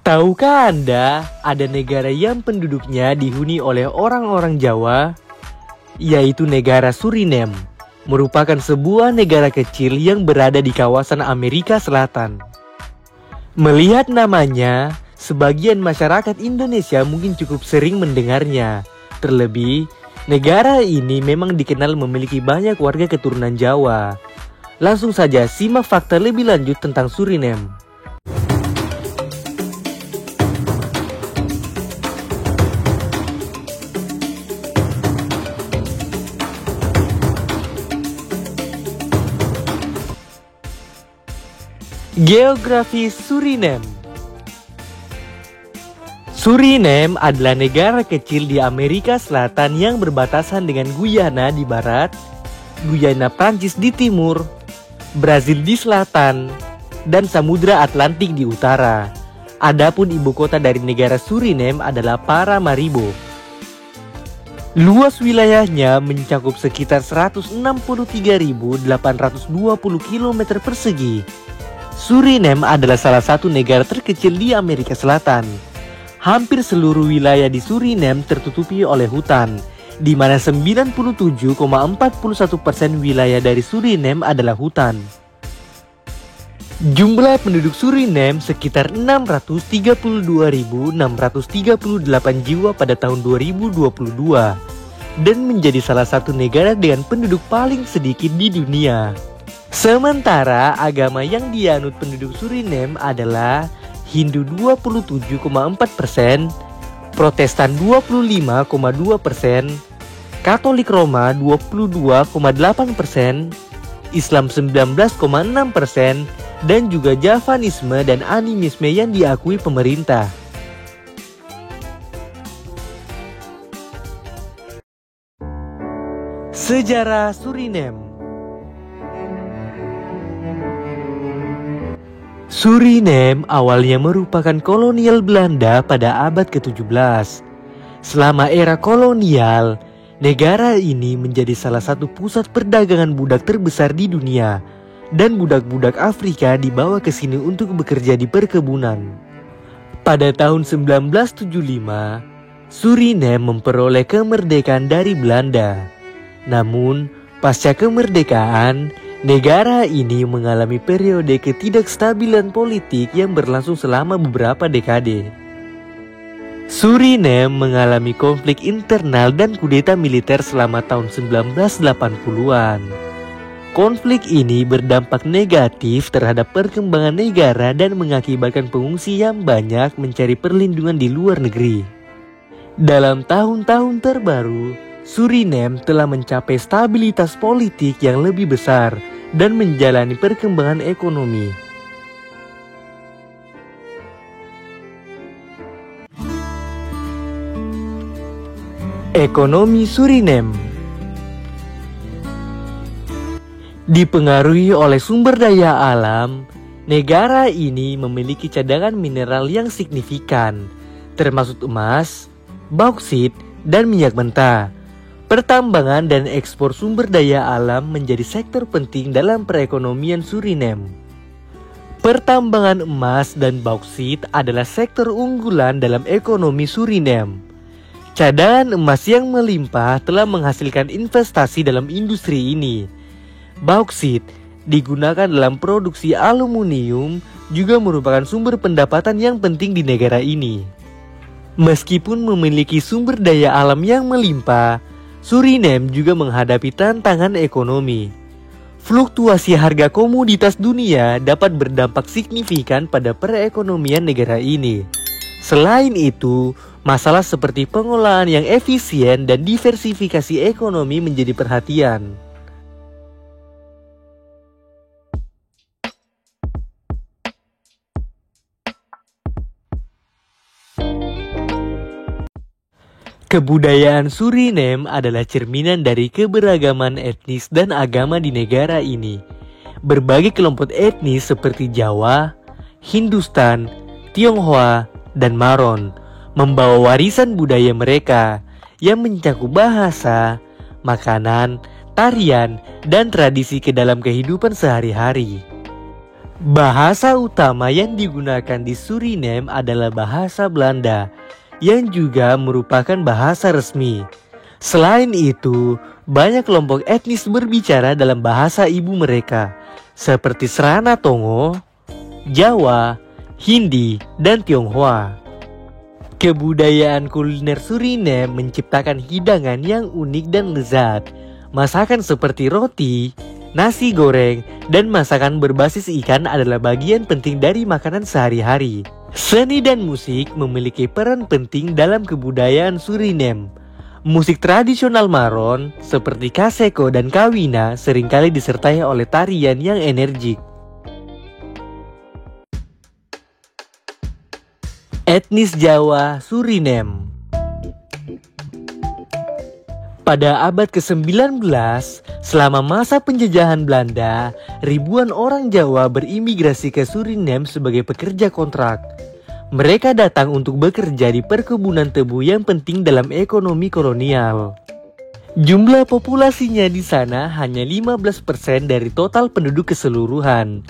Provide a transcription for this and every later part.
Tahukah Anda ada negara yang penduduknya dihuni oleh orang-orang Jawa? Yaitu negara Suriname, merupakan sebuah negara kecil yang berada di kawasan Amerika Selatan. Melihat namanya, sebagian masyarakat Indonesia mungkin cukup sering mendengarnya. Terlebih, negara ini memang dikenal memiliki banyak warga keturunan Jawa. Langsung saja simak fakta lebih lanjut tentang Suriname. Geografi Suriname. Suriname adalah negara kecil di Amerika Selatan yang berbatasan dengan Guyana di barat, Guyana Prancis di timur, Brazil di selatan, dan Samudra Atlantik di utara. Adapun ibu kota dari negara Suriname adalah Paramaribo. Luas wilayahnya mencakup sekitar 163.820 km persegi. Suriname adalah salah satu negara terkecil di Amerika Selatan. Hampir seluruh wilayah di Suriname tertutupi oleh hutan, di mana 97,41% wilayah dari Suriname adalah hutan. Jumlah penduduk Suriname sekitar 632.638 jiwa pada tahun 2022 dan menjadi salah satu negara dengan penduduk paling sedikit di dunia. Sementara agama yang dianut penduduk Suriname adalah Hindu 27,4%, Protestan 25,2%, Katolik Roma 22,8%, Islam 19,6%, dan juga Javanisme dan Animisme yang diakui pemerintah. Sejarah Suriname. Suriname awalnya merupakan kolonial Belanda pada abad ke-17. Selama era kolonial, negara ini menjadi salah satu pusat perdagangan budak terbesar di dunia, dan budak-budak Afrika dibawa ke sini untuk bekerja di perkebunan. Pada tahun 1975, Suriname memperoleh kemerdekaan dari Belanda. Namun, pasca kemerdekaan, negara ini mengalami periode ketidakstabilan politik yang berlangsung selama beberapa dekade. Suriname mengalami konflik internal dan kudeta militer selama tahun 1980-an. Konflik ini berdampak negatif terhadap perkembangan negara dan mengakibatkan pengungsi yang banyak mencari perlindungan di luar negeri. Dalam tahun-tahun terbaru, Suriname telah mencapai stabilitas politik yang lebih besar dan menjalani perkembangan ekonomi. Ekonomi Suriname dipengaruhi oleh sumber daya alam. Negara ini memiliki cadangan mineral yang signifikan, termasuk emas, bauksit, dan minyak mentah. Pertambangan dan ekspor sumber daya alam menjadi sektor penting dalam perekonomian Suriname. Pertambangan emas dan bauksit adalah sektor unggulan dalam ekonomi Suriname. Cadangan emas yang melimpah telah menghasilkan investasi dalam industri ini. Bauksit digunakan dalam produksi aluminium, juga merupakan sumber pendapatan yang penting di negara ini. Meskipun memiliki sumber daya alam yang melimpah, Suriname juga menghadapi tantangan ekonomi. Fluktuasi harga komoditas dunia dapat berdampak signifikan pada perekonomian negara ini. Selain itu, masalah seperti pengolahan yang efisien dan diversifikasi ekonomi menjadi perhatian. Kebudayaan Suriname adalah cerminan dari keberagaman etnis dan agama di negara ini. Berbagai kelompok etnis seperti Jawa, Hindustan, Tionghoa, dan Maron membawa warisan budaya mereka yang mencakup bahasa, makanan, tarian, dan tradisi ke dalam kehidupan sehari-hari. Bahasa utama yang digunakan di Suriname adalah bahasa Belanda, yang juga merupakan bahasa resmi. Selain itu, banyak kelompok etnis berbicara dalam bahasa ibu mereka, seperti Srana Tongo, Jawa, Hindi, dan Tionghoa. Kebudayaan kuliner Suriname menciptakan hidangan yang unik dan lezat. Masakan seperti roti, nasi goreng, dan masakan berbasis ikan adalah bagian penting dari makanan sehari-hari. Seni dan musik memiliki peran penting dalam kebudayaan Suriname. Musik tradisional Maron seperti Kaseko dan Kawina seringkali disertai oleh tarian yang energik. Etnis Jawa Suriname. Pada abad ke-19, selama masa penjajahan Belanda, ribuan orang Jawa berimigrasi ke Suriname sebagai pekerja kontrak. Mereka datang untuk bekerja di perkebunan tebu yang penting dalam ekonomi kolonial. Jumlah populasinya di sana hanya 15% dari total penduduk keseluruhan.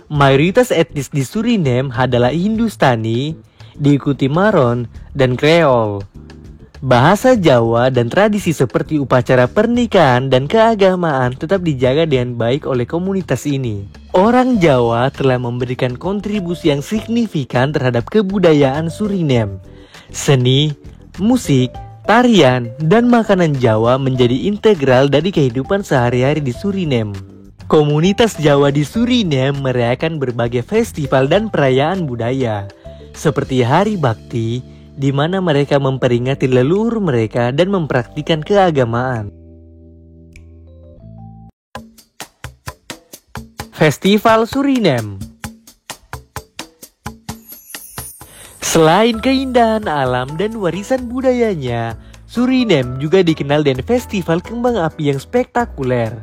Mayoritas etnis di Suriname adalah Hindustani, diikuti Maron dan Kreol. Bahasa Jawa dan tradisi seperti upacara pernikahan dan keagamaan tetap dijaga dengan baik oleh komunitas ini. Orang Jawa telah memberikan kontribusi yang signifikan terhadap kebudayaan Suriname. Seni, musik, tarian, dan makanan Jawa menjadi integral dari kehidupan sehari-hari di Suriname. Komunitas Jawa di Suriname merayakan berbagai festival dan perayaan budaya, seperti Hari Bakti, di mana mereka memperingati leluhur mereka dan mempraktikkan keagamaan. Festival Suriname. Selain keindahan alam dan warisan budayanya, Suriname juga dikenal dengan festival kembang api yang spektakuler.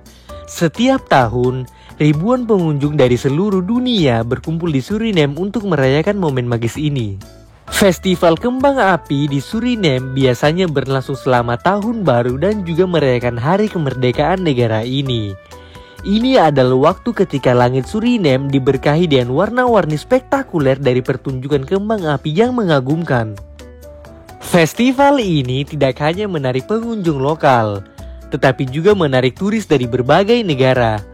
Setiap tahun, ribuan pengunjung dari seluruh dunia berkumpul di Suriname untuk merayakan momen magis ini. Festival kembang api di Suriname biasanya berlangsung selama tahun baru dan juga merayakan hari kemerdekaan negara ini. Ini adalah waktu ketika langit Suriname diberkahi dengan warna-warni spektakuler dari pertunjukan kembang api yang mengagumkan. Festival ini tidak hanya menarik pengunjung lokal, tetapi juga menarik turis dari berbagai negara.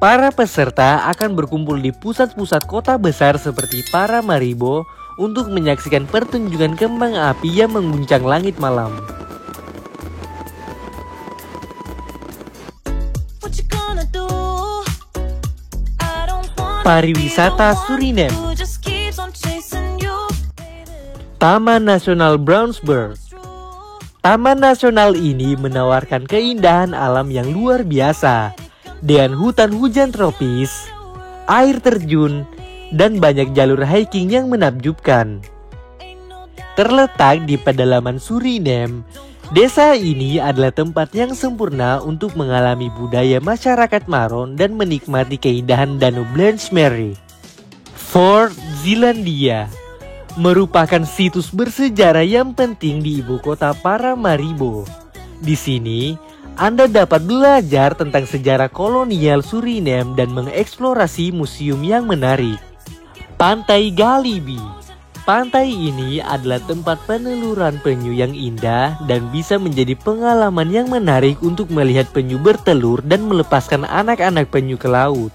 Para peserta akan berkumpul di pusat-pusat kota besar seperti Paramaribo untuk menyaksikan pertunjukan kembang api yang mengguncang langit malam. Pariwisata Suriname. Taman Nasional Brownsburg. Taman nasional ini menawarkan keindahan alam yang luar biasa, dengan hutan hujan tropis, air terjun, dan banyak jalur hiking yang menakjubkan. Terletak di pedalaman Suriname, desa ini adalah tempat yang sempurna untuk mengalami budaya masyarakat Maron dan menikmati keindahan Danau Blanchemere. Fort Zeelandia merupakan situs bersejarah yang penting di ibu kota Paramaribo. Di sini, Anda dapat belajar tentang sejarah kolonial Suriname dan mengeksplorasi museum yang menarik. Pantai Galibi. Pantai ini adalah tempat peneluran penyu yang indah dan bisa menjadi pengalaman yang menarik untuk melihat penyu bertelur dan melepaskan anak-anak penyu ke laut.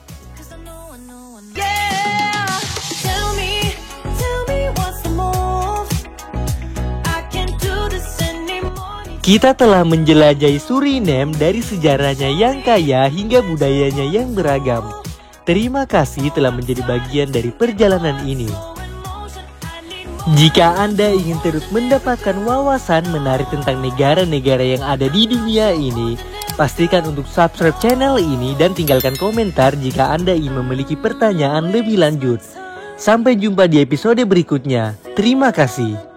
Kita telah menjelajahi Suriname dari sejarahnya yang kaya hingga budayanya yang beragam. Terima kasih telah menjadi bagian dari perjalanan ini. Jika Anda ingin terus mendapatkan wawasan menarik tentang negara-negara yang ada di dunia ini, pastikan untuk subscribe channel ini dan tinggalkan komentar jika Anda ingin memiliki pertanyaan lebih lanjut. Sampai jumpa di episode berikutnya. Terima kasih.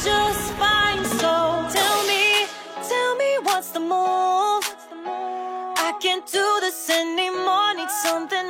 Just fine, so tell me what's the move? I can't do this anymore, need something